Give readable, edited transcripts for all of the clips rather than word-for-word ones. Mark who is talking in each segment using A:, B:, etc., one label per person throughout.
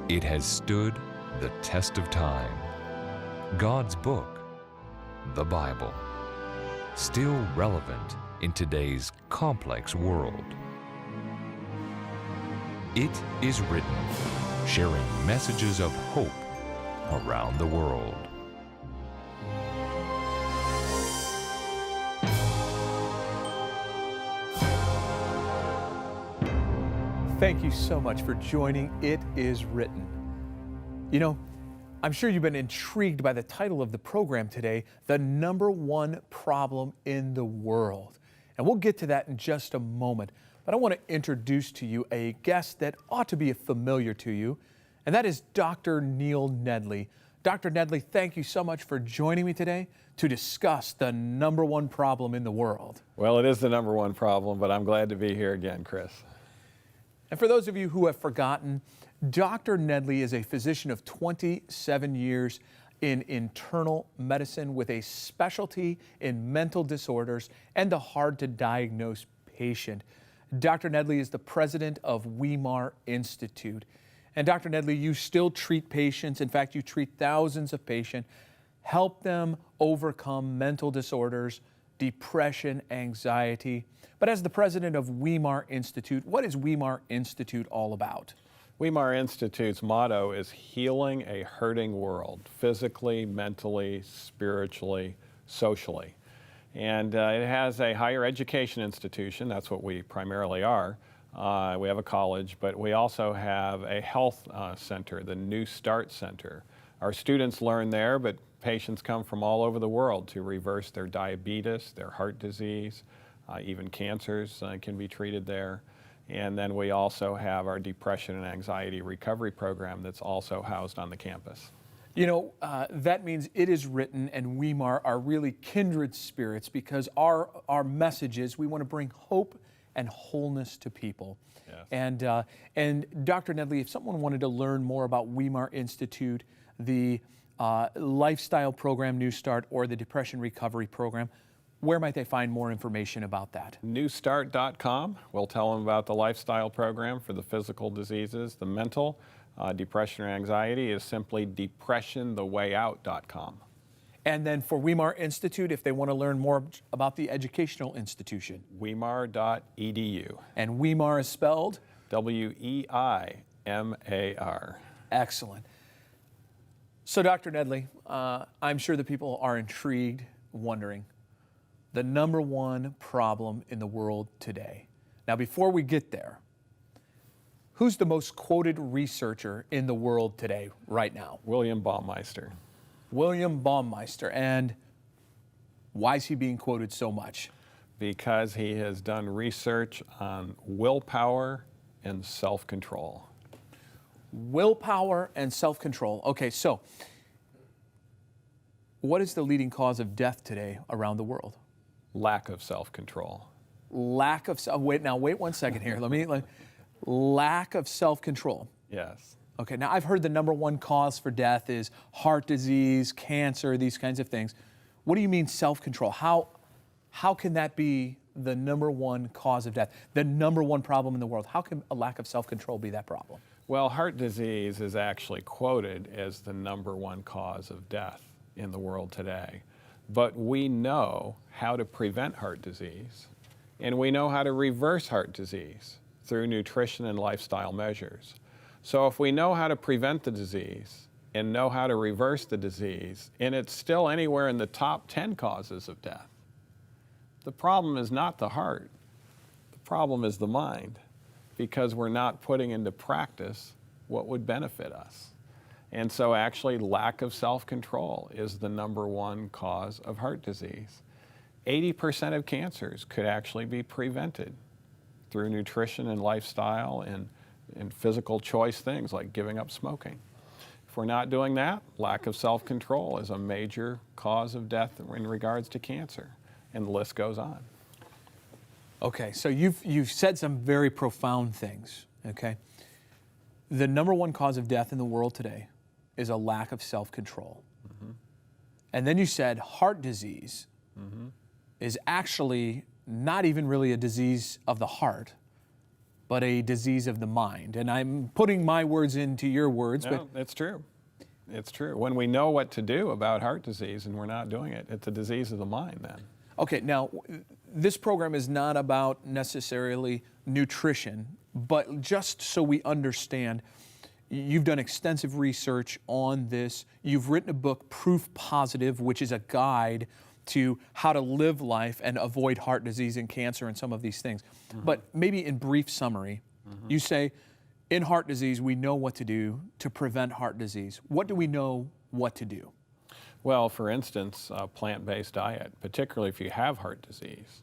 A: It has stood the test of time. God's book, the Bible, still relevant in today's complex world. It is written, sharing messages of hope around the world.
B: Thank you so much for joining It Is Written. You know, I'm sure you've been intrigued by the title of the program today, The Number One Problem in the World. And we'll get to that in just a moment. But I want to introduce to you a guest that ought to be familiar to you, and that is Dr. Neil Nedley. Dr. Nedley, thank you so much for joining me today to discuss the number one problem in the world.
C: Well, it is the number one problem, but I'm glad to be here again, Chris.
B: And for those of you who have forgotten, Dr. Nedley is a physician of 27 years in internal medicine with a specialty in mental disorders and the hard-to-diagnose patient. Dr. Nedley is the president of Weimar Institute. And Dr. Nedley, you still treat patients. In fact, you treat thousands of patients, help them overcome mental disorders, depression, anxiety. But as the president of Weimar Institute, what is Weimar Institute all about?
C: Weimar Institute's motto is healing a hurting world, physically, mentally, spiritually, socially. And it has a higher education institution. That's what we primarily are. We have a college, but we also have a health center, the New Start Center. Our students learn there, but patients come from all over the world to reverse their diabetes, their heart disease, even cancers can be treated there. And then we also have our depression and anxiety recovery program that's also housed on the campus.
B: You know, that means It Is Written and Weimar are really kindred spirits because our message is we want to bring hope and wholeness to people. Yes. And Dr. Nedley, if someone wanted to learn more about Weimar Institute, the lifestyle program New Start, or the depression recovery program, where might they find more information about that?
C: Newstart.com. We'll tell them about the lifestyle program for the physical diseases. The mental, depression or anxiety is simply depressionthewayout.com.
B: And then for Weimar Institute, if they want to learn more about the educational institution?
C: Weimar.edu.
B: And Weimar is spelled?
C: W-E-I-M-A-R.
B: Excellent. So Dr. Nedley, I'm sure the people are intrigued, wondering, the number one problem in the world today. Now, before we get there, who's the most quoted researcher in the world today, right now?
C: William Baumeister.
B: William Baumeister. And why is he being quoted so much?
C: Because he has done research on willpower and self-control.
B: Willpower and self-control. Okay, so what is the leading cause of death today around the world?
C: Lack of self-control.
B: Lack of wait 1 second here. Lack of self-control.
C: Yes.
B: Okay, now I've heard the number one cause for death is heart disease, cancer, these kinds of things. What do you mean self-control? How can that be the number one cause of death, the number one problem in the world? How can a lack of self-control be that problem?
C: Well, heart disease is actually quoted as the number one cause of death in the world today. But we know how to prevent heart disease, and we know how to reverse heart disease through nutrition and lifestyle measures. So if we know how to prevent the disease and know how to reverse the disease, and it's still anywhere in the top 10 causes of death, the problem is not the heart. The problem is the mind, because we're not putting into practice what would benefit us. And so actually lack of self-control is the number one cause of heart disease. 80% of cancers could actually be prevented through nutrition and lifestyle and physical choice things like giving up smoking. If we're not doing that, lack of self-control is a major cause of death in regards to cancer, and the list goes on.
B: Okay, so you've said some very profound things, okay? The number one cause of death in the world today is a lack of self-control. Mm-hmm. And then you said heart disease is actually not even really a disease of the heart, but a disease of the mind. And I'm putting my words into your words.
C: No, it's true. It's true. When we know what to do about heart disease and we're not doing it, it's a disease of the mind then.
B: Okay, now this program is not about necessarily nutrition, but just so we understand, you've done extensive research on this. You've written a book, Proof Positive, which is a guide to how to live life and avoid heart disease and cancer and some of these things. But maybe in brief summary, you say, in heart disease, we know what to do to prevent heart disease. What do we know what to do?
C: Well, for instance, a plant-based diet, particularly if you have heart disease,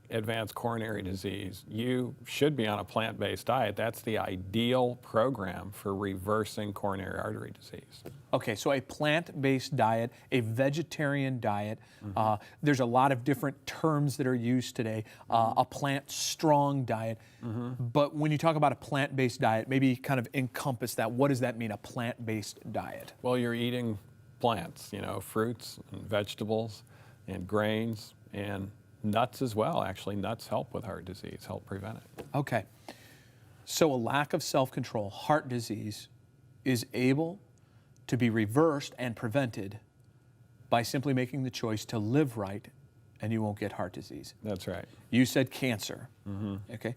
C: advanced coronary disease, you should be on a plant-based diet. That's the ideal program for reversing coronary artery disease.
B: Okay, so a plant-based diet, a vegetarian diet. There's a lot of different terms that are used today. A plant-strong diet. But when you talk about a plant-based diet, maybe kind of encompass that. What does that mean, a plant-based diet?
C: Well, you're eating plants, you know, fruits and vegetables and grains and nuts as well. Actually, nuts help with heart disease, help prevent it.
B: Okay. So a lack of self-control, heart disease, is able to be reversed and prevented by simply making the choice to live right, and you won't get heart disease.
C: That's right.
B: You said cancer. Okay.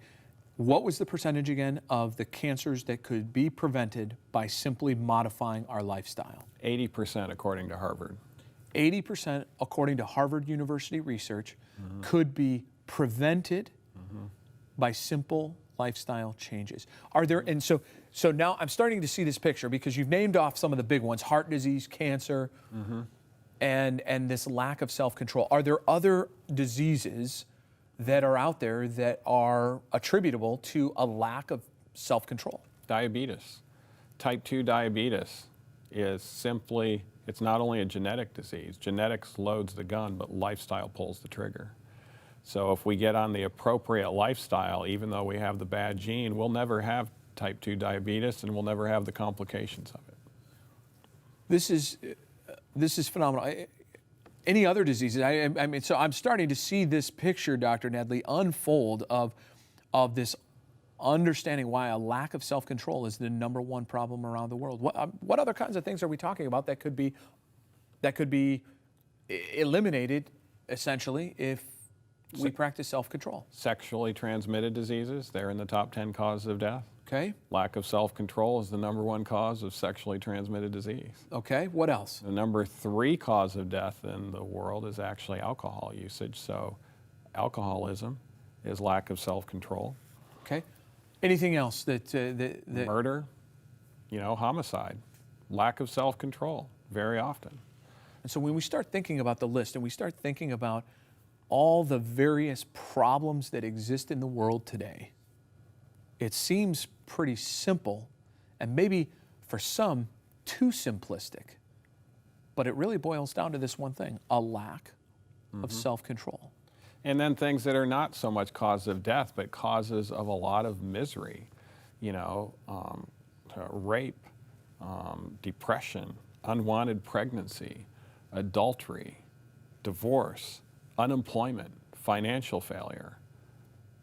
B: What was the percentage again of the cancers that could be prevented by simply modifying our lifestyle?
C: 80% according to Harvard.
B: 80%, according to Harvard University research, could be prevented by simple lifestyle changes. Are there, and so now I'm starting to see this picture because you've named off some of the big ones, heart disease, cancer, and this lack of self-control. Are there other diseases that are out there that are attributable to a lack of self-control?
C: Diabetes. Type 2 diabetes is simply, it's not only a genetic disease. Genetics loads the gun, but lifestyle pulls the trigger. So if we get on the appropriate lifestyle, even though we have the bad gene, we'll never have type 2 diabetes and we'll never have the complications of it.
B: This is phenomenal. Any other diseases? I mean, so I'm starting to see this picture, Dr. Nedley, unfold of this understanding why a lack of self-control is the #1 problem around the world. What other kinds of things are we talking about that could be eliminated essentially if we practice self-control?
C: Sexually transmitted diseases, they're in the top 10 causes of death.
B: Okay.
C: Lack of self-control is the #1 cause of sexually transmitted disease.
B: Okay, what else?
C: The #3 cause of death in the world is actually alcohol usage. So alcoholism is lack of self-control.
B: Okay. Anything else that
C: Murder, you know, homicide, lack of self-control very often.
B: And so when we start thinking about the list and we start thinking about all the various problems that exist in the world today, it seems pretty simple and maybe for some too simplistic. But it really boils down to this one thing, a lack of self-control.
C: And then things that are not so much causes of death, but causes of a lot of misery, you know, rape, depression, unwanted pregnancy, adultery, divorce, unemployment, financial failure.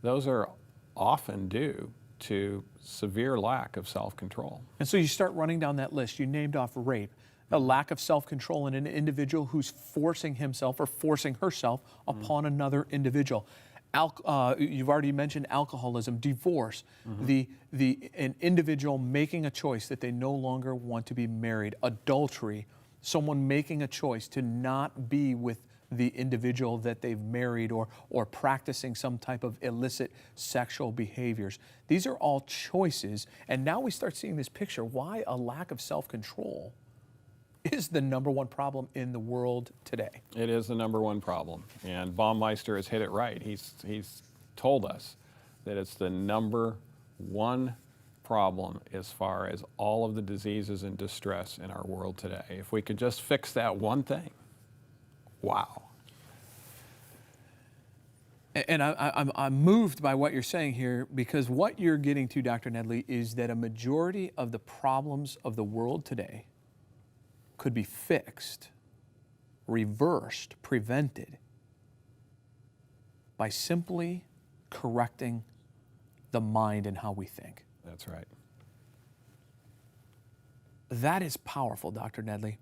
C: Those are often due to severe lack of self-control.
B: And so you start running down that list. You named off rape, a lack of self-control in an individual who's forcing himself or forcing herself upon another individual. You've already mentioned alcoholism, divorce, an individual making a choice that they no longer want to be married, adultery, someone making a choice to not be with the individual that they've married or practicing some type of illicit sexual behaviors. These are all choices, and now we start seeing this picture, why a lack of self-control is the #1 problem in the world today.
C: It is the #1 problem, and Baumeister has hit it right. He's told us that it's the #1 problem as far as all of the diseases and distress in our world today. If we could just fix that one thing, wow.
B: And I'm moved by what you're saying here, because what you're getting to, Dr. Nedley, is that a majority of the problems of the world today could be fixed, reversed, prevented by simply correcting the mind and how we think.
C: That's right.
B: That is powerful, Dr. Nedley.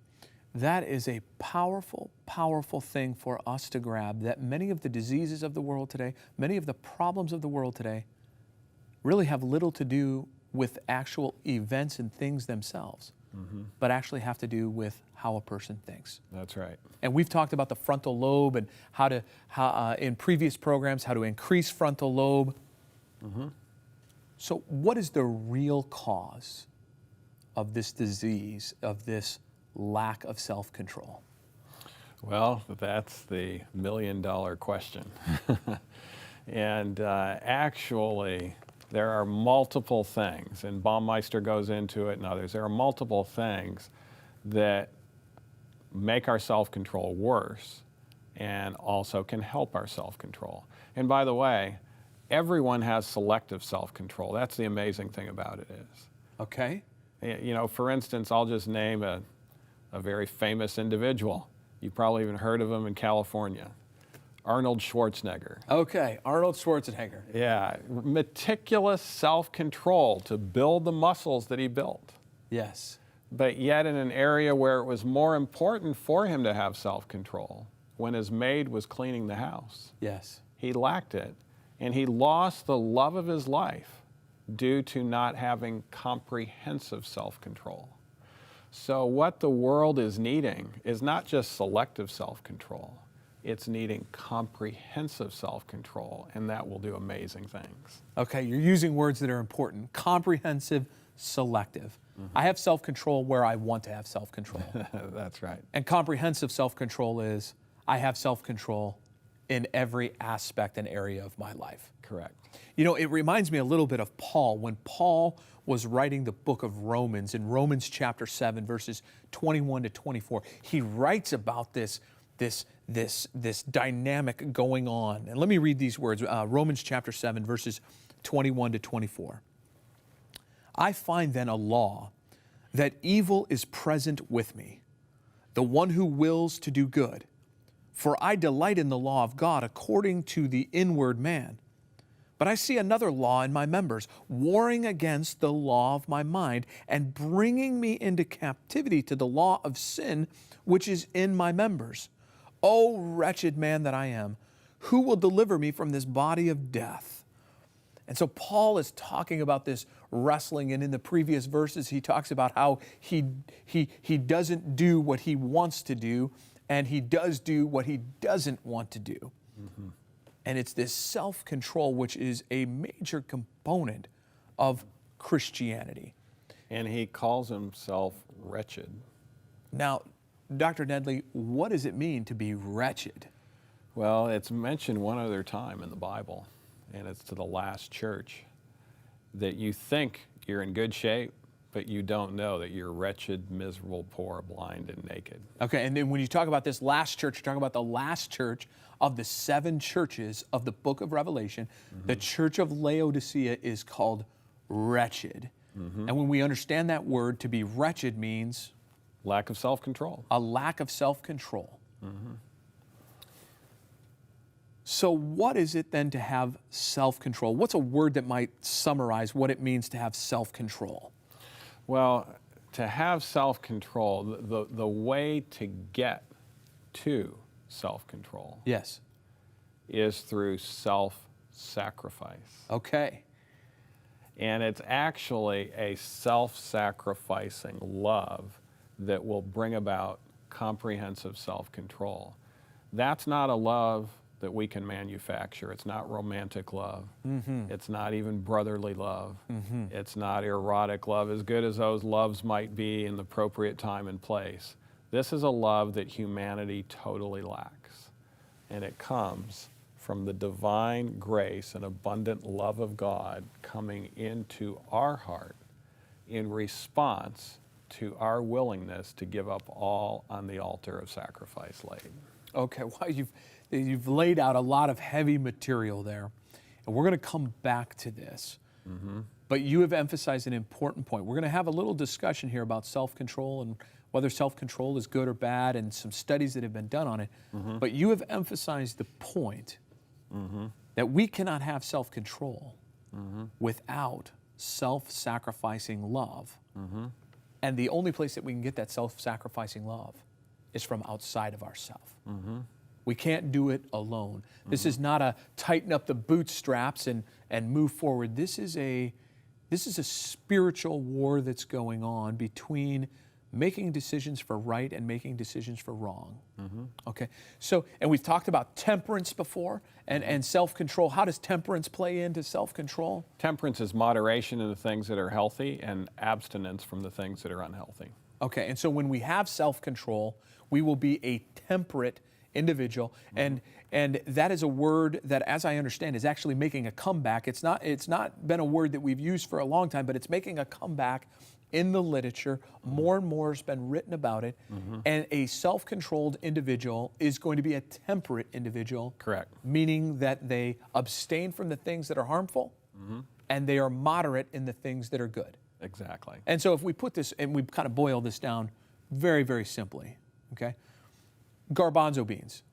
B: That is a powerful, powerful thing for us to grab, that many of the diseases of the world today, many of the problems of the world today, really have little to do with actual events and things themselves, but actually have to do with how a person thinks.
C: That's right.
B: And we've talked about the frontal lobe and how in previous programs, how to increase frontal lobe. So what is the real cause of this disease, of this lack of self-control?
C: Well, that's the million-dollar question. And actually, there are multiple things, and Baumeister goes into it and others. There are multiple things that make our self-control worse and also can help our self-control. And by the way, everyone has selective self-control. That's the amazing thing about it is.
B: Okay.
C: You know, for instance, I'll just name a very famous individual. You probably even heard of him in California. Arnold Schwarzenegger.
B: Okay, Arnold Schwarzenegger.
C: Yeah, meticulous self-control to build the muscles that he built.
B: Yes.
C: But yet in an area where it was more important for him to have self-control, when his maid was cleaning the house,
B: Yes.
C: he lacked it, and he lost the love of his life due to not having comprehensive self-control. So what the world is needing is not just selective self-control, it's needing comprehensive self-control, and that will do amazing things.
B: Okay, you're using words that are important. Comprehensive, selective. I have self-control where I want to have self-control.
C: That's right.
B: And comprehensive self-control is I have self-control in every aspect and area of my life.
C: Correct.
B: You know, it reminds me a little bit of Paul. When Paul was writing the book of Romans, in Romans chapter 7, verses 21 to 24, he writes about this dynamic going on. And let me read these words, Romans chapter 7, verses 21 to 24. I find then a law that evil is present with me, the one who wills to do good. For I delight in the law of God according to the inward man. But I see another law in my members, warring against the law of my mind and bringing me into captivity to the law of sin which is in my members. O wretched man that I am, who will deliver me from this body of death? And so Paul is talking about this wrestling, and in the previous verses he talks about how he doesn't do what he wants to do, and he does do what he doesn't want to do. And it's this self-control which is a major component of Christianity.
C: And he calls himself wretched.
B: Now, Dr. Nedley, what does it mean to be wretched?
C: Well, it's mentioned one other time in the Bible, and it's to the last church, that you think you're in good shape, but you don't know that you're wretched, miserable, poor, blind, and naked.
B: Okay, and then when you talk about this last church, you're talking about the last church of the 7 churches of the book of Revelation. The church of Laodicea is called wretched. And when we understand that word, to be wretched means
C: Lack of self-control.
B: a lack of self-control. So what is it then to have self-control? What's a word that might summarize what it means to have self-control?
C: Well, to have self-control, the way to get to self-control
B: Yes.
C: is through self-sacrifice.
B: Okay.
C: And it's actually a self-sacrificing love that will bring about comprehensive self-control. That's not a love that we can manufacture. It's not romantic love. It's not even brotherly love. It's not erotic love, as good as those loves might be in the appropriate time and place. This is a love that humanity totally lacks. And it comes from the divine grace and abundant love of God coming into our heart in response to our willingness to give up all on the altar of sacrifice laid.
B: Okay, well, you've laid out a lot of heavy material there, and we're going to come back to this. But you have emphasized an important point. We're going to have a little discussion here about self-control and whether self-control is good or bad, and some studies that have been done on it. But you have emphasized the point that we cannot have self-control without self-sacrificing love. And the only place that we can get that self-sacrificing love is from outside of ourselves. We can't do it alone. This is not a tighten up the bootstraps and move forward. This is a spiritual war that's going on between making decisions for right and making decisions for wrong. Okay, so, and we've talked about temperance before and self-control. How does temperance play into self-control?
C: Temperance is moderation in the things that are healthy and abstinence from the things that are unhealthy.
B: Okay, and so when we have self-control, we will be a temperate individual, and that is a word that, as I understand, is actually making a comeback. It's not been a word that we've used for a long time, but it's making a comeback in the literature. More and more has been written about it, and a self-controlled individual is going to be a temperate individual.
C: Correct.
B: Meaning that they abstain from the things that are harmful, and they are moderate in the things that are good.
C: Exactly.
B: And so if we put this, and we kind of boil this down very, very simply, okay? Garbanzo beans.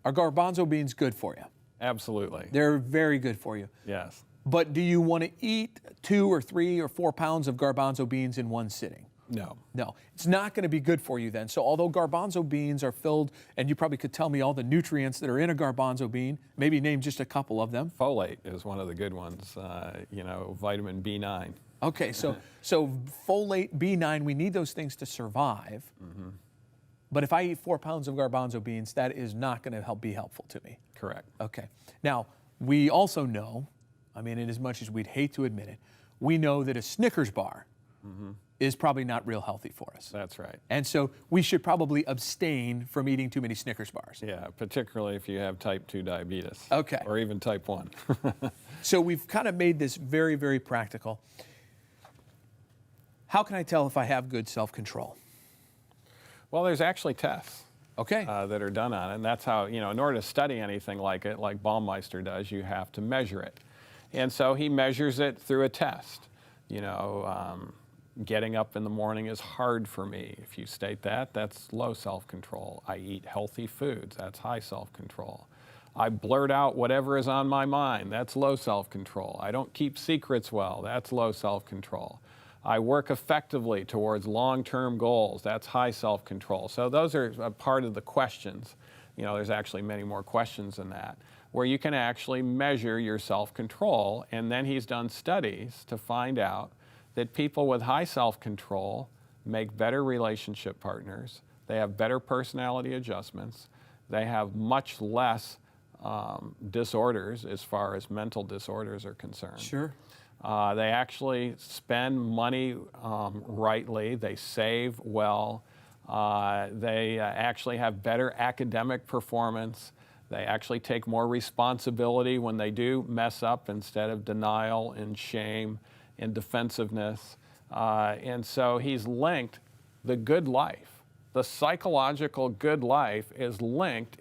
B: Are garbanzo beans good for you?
C: Absolutely.
B: They're very good for you.
C: Yes.
B: But do you want to eat 2 or 3 or 4 pounds of garbanzo beans in one sitting?
C: No.
B: No, it's not going to be good for you then. So although garbanzo beans are filled, and you probably could tell me all the nutrients that are in a garbanzo bean, maybe name just a couple of them.
C: Folate is one of the good ones, vitamin B9.
B: Okay, so folate, B9, we need those things to survive. But if I eat 4 pounds of garbanzo beans, that is not going to be helpful to me.
C: Correct.
B: Okay. Now, we also know, I mean, in as much as we'd hate to admit it, we know that a Snickers bar is probably not real healthy for us.
C: That's right.
B: And so we should probably abstain from eating too many Snickers bars.
C: Yeah, particularly if you have type 2 diabetes.
B: Okay.
C: Or even type 1.
B: So we've kind of made this very, very practical. How can I tell if I have good self-control?
C: Well, there's actually tests.
B: Okay.
C: That are done on it. And that's how, in order to study anything like it, like Baumeister does, you have to measure it. And so he measures it through a test. Getting up in the morning is hard for me. If you state that, that's low self-control. I eat healthy foods, that's high self-control. I blurt out whatever is on my mind, that's low self-control. I don't keep secrets well, that's low self-control. I work effectively towards long-term goals, that's high self-control. So those are a part of the questions. There's actually many more questions than that, where you can actually measure your self-control. And then he's done studies to find out that people with high self-control make better relationship partners, they have better personality adjustments, they have much less disorders as far as mental disorders are concerned.
B: Sure.
C: They actually spend money rightly, they save well, they actually have better academic performance, they actually take more responsibility when they do mess up instead of denial and shame and defensiveness. And so he's linked the good life. The psychological good life is linked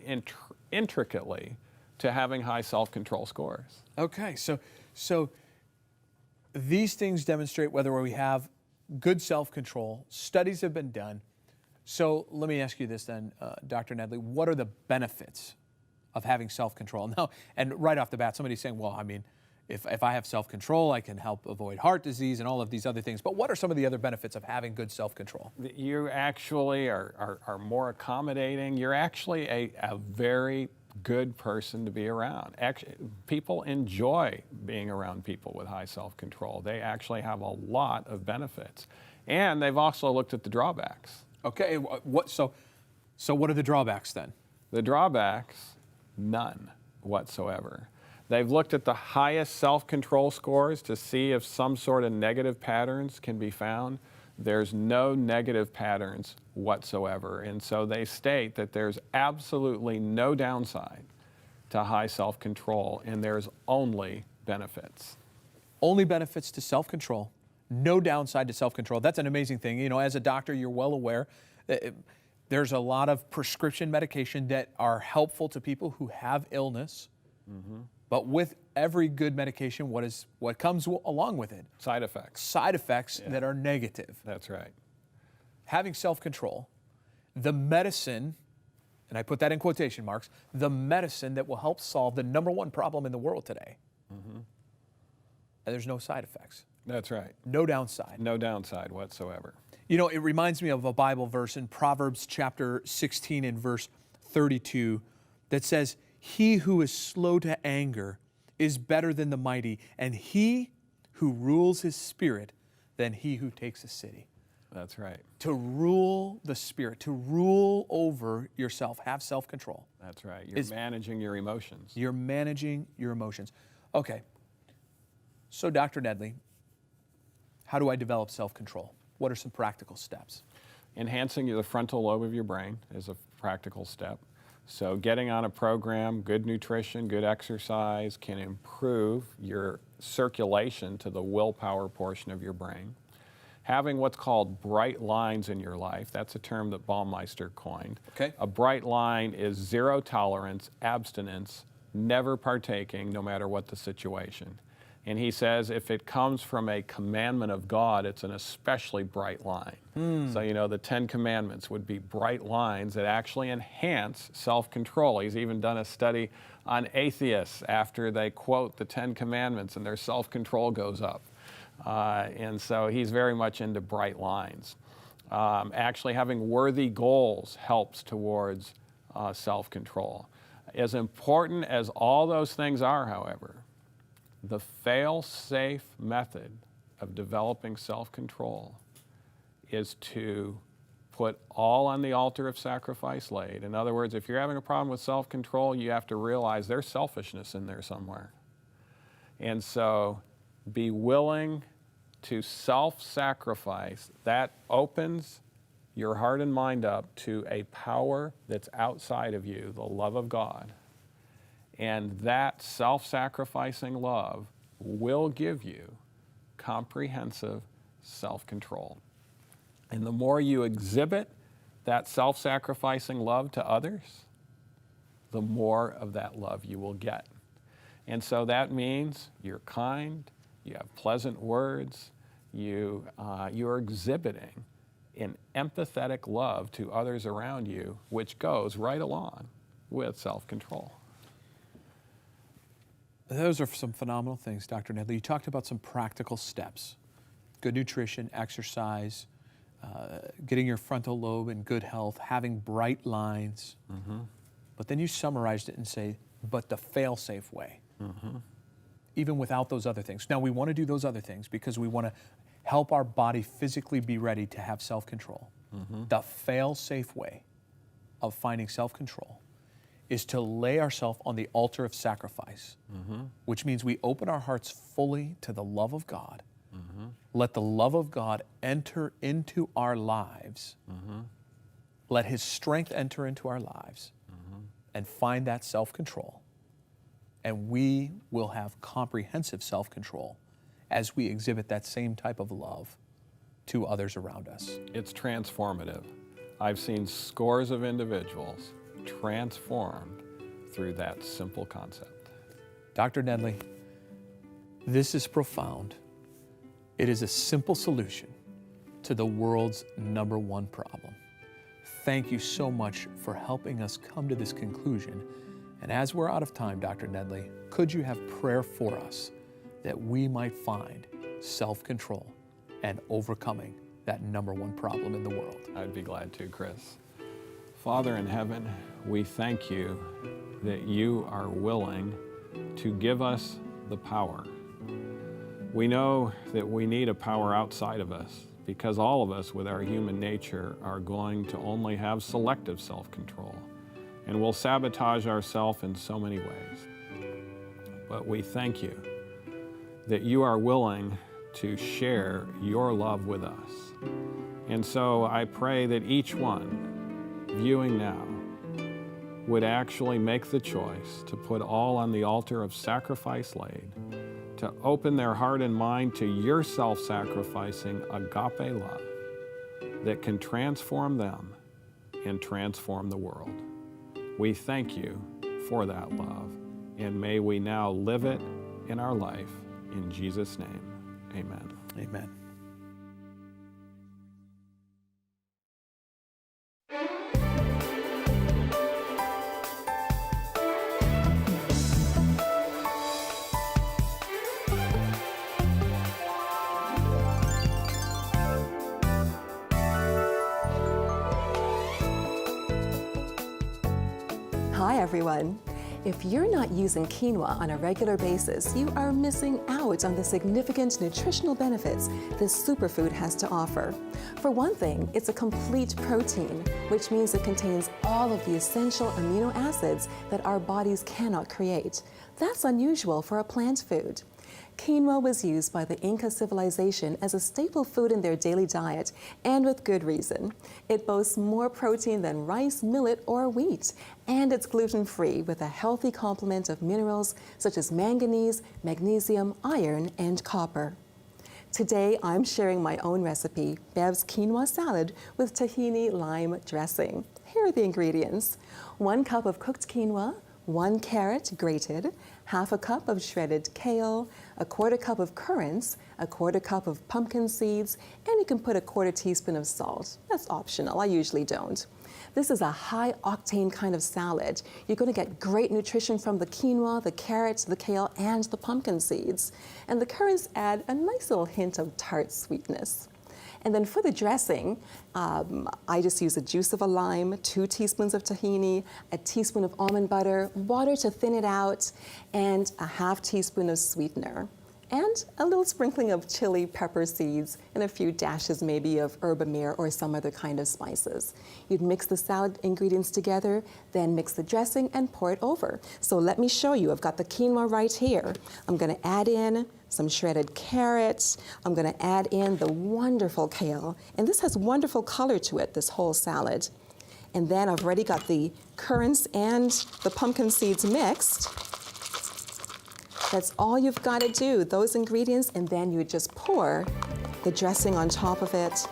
C: intricately to having high self-control scores.
B: Okay, so these things demonstrate whether we have good self-control. Studies have been done. So let me ask you this then, Dr. Nedley, what are the benefits of having self-control? Now, and right off the bat, somebody's saying, well, I mean, if I have self-control, I can help avoid heart disease and all of these other things. But what are some of the other benefits of having good self-control?
C: You actually are more accommodating. You're actually a very good person to be around. Actually, people enjoy being around people with high self-control. They actually have a lot of benefits. And they've also looked at the drawbacks.
B: Okay, so what are the drawbacks then?
C: The drawbacks, none whatsoever. They've looked at the highest self-control scores to see if some sort of negative patterns can be found. There's no negative patterns whatsoever. And so they state that there's absolutely no downside to high self-control, and there's only benefits.
B: Only benefits to self-control, no downside to self-control. That's an amazing thing. As a doctor, you're well aware that there's a lot of prescription medication that are helpful to people who have illness. But with every good medication, what comes along with it?
C: Side effects.
B: Side effects that are negative.
C: That's right.
B: Having self-control, the medicine, and I put that in quotation marks, the medicine that will help solve the #1 problem in the world today. and there's no side effects.
C: That's right.
B: No downside.
C: No downside whatsoever.
B: You know, it reminds me of a Bible verse in Proverbs chapter 16 and verse 32 that says, "He who is slow to anger is better than the mighty, and he who rules his spirit than he who takes a city."
C: That's right.
B: To rule the spirit, to rule over yourself, have self-control.
C: That's right. You're managing your emotions.
B: You're managing your emotions. Okay. So, Dr. Nedley, how do I develop self-control? What are some practical steps?
C: Enhancing the frontal lobe of your brain is a practical step. So getting on a program, good nutrition, good exercise can improve your circulation to the willpower portion of your brain. Having what's called bright lines in your life, that's a term that Baumeister coined.
B: Okay.
C: A bright line is zero tolerance, abstinence, never partaking, no matter what the situation. And he says if it comes from a commandment of God, it's an especially bright line. So, you know, the 10 Commandments would be bright lines that actually enhance self-control. He's even done a study on atheists after they quote the 10 Commandments and their self-control goes up. And so he's very much into bright lines. Actually having worthy goals helps towards self-control. As important as all those things are, however, the fail-safe method of developing self-control is to put all on the altar of sacrifice laid. In other words, if you're having a problem with self-control, you have to realize there's selfishness in there somewhere. And so be willing to self-sacrifice. That opens your heart and mind up to a power that's outside of you, the love of God. And that self-sacrificing love will give you comprehensive self-control. And the more you exhibit that self-sacrificing love to others, the more of that love you will get. And so that means you're kind, you have pleasant words, you're exhibiting an empathetic love to others around you, which goes right along with self-control.
B: Those are some phenomenal things, Dr. Nedley. You talked about some practical steps. Good nutrition, exercise, getting your frontal lobe in good health, having bright lines. But then you summarized it and say, but the fail-safe way. Even without those other things. Now, we want to do those other things because we want to help our body physically be ready to have self-control. The fail-safe way of finding self-control is to lay ourselves on the altar of sacrifice, which means we open our hearts fully to the love of God. Let the love of God enter into our lives. Let His strength enter into our lives and find that self-control. And we will have comprehensive self-control as we exhibit that same type of love to others around us.
C: It's transformative. I've seen scores of individuals transformed through that simple concept.
B: Dr. Nedley, this is profound. It is a simple solution to the world's #1 problem. Thank you so much for helping us come to this conclusion. And as we're out of time, Dr. Nedley, could you have prayer for us that we might find self-control and overcoming that #1 problem in the world?
C: I'd be glad to, Chris. Father in heaven, we thank you that you are willing to give us the power. We know that we need a power outside of us because all of us with our human nature are going to only have selective self-control and will sabotage ourselves in so many ways. But we thank you that you are willing to share your love with us. And so I pray that each one viewing now would actually make the choice to put all on the altar of sacrifice laid, to open their heart and mind to your self-sacrificing agape love that can transform them and transform the world. We thank you for that love, and may we now live it in our life. In Jesus' name, amen.
B: Amen.
D: Hi, everyone. If you're not using quinoa on a regular basis, you are missing out on the significant nutritional benefits this superfood has to offer. For one thing, it's a complete protein, which means it contains all of the essential amino acids that our bodies cannot create. That's unusual for a plant food. Quinoa was used by the Inca civilization as a staple food in their daily diet, and with good reason. It boasts more protein than rice, millet, or wheat, and it's gluten-free with a healthy complement of minerals such as manganese, magnesium, iron, and copper. Today, I'm sharing my own recipe, Bev's quinoa salad with tahini lime dressing. Here are the ingredients: 1 cup of cooked quinoa, 1 carrot grated, half a cup of shredded kale, 1/4 cup of currants, 1/4 cup of pumpkin seeds, and you can put 1/4 teaspoon of salt. That's optional, I usually don't. This is a high octane kind of salad. You're going to get great nutrition from the quinoa, the carrots, the kale, and the pumpkin seeds. And the currants add a nice little hint of tart sweetness. And then for the dressing, I just use the juice of a lime, 2 teaspoons of tahini, a teaspoon of almond butter, water to thin it out, and a ½ teaspoon of sweetener. And a little sprinkling of chili pepper seeds and a few dashes maybe of herb amir or some other kind of spices. You'd mix the salad ingredients together, then mix the dressing and pour it over. So let me show you. I've got the quinoa right here. I'm going to add in some shredded carrots. I'm going to add in the wonderful kale. And this has wonderful color to it, this whole salad. And then I've already got the currants and the pumpkin seeds mixed. That's all you've got to do, those ingredients, and then you just pour the dressing on top of it,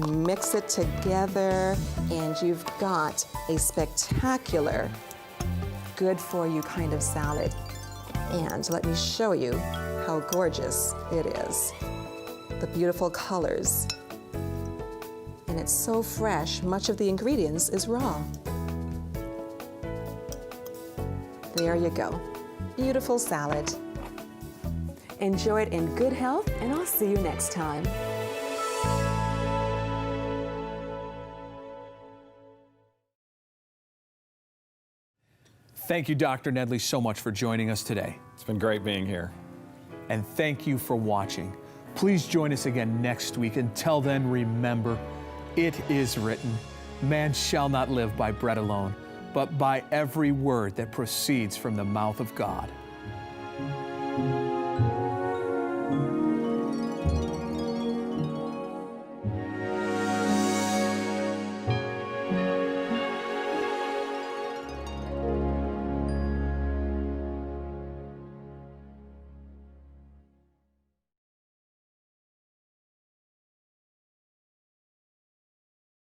D: mix it together, and you've got a spectacular, good-for-you kind of salad. And let me show you how gorgeous it is. The beautiful colors. And it's so fresh, much of the ingredients is raw. There you go. Beautiful salad. Enjoy it in good health, and I'll see you next time.
B: Thank you, Dr. Nedley, so much for joining us today.
C: It's been great being here.
B: And thank you for watching. Please join us again next week. Until then, remember, it is written, man shall not live by bread alone, but by every word that proceeds from the mouth of God.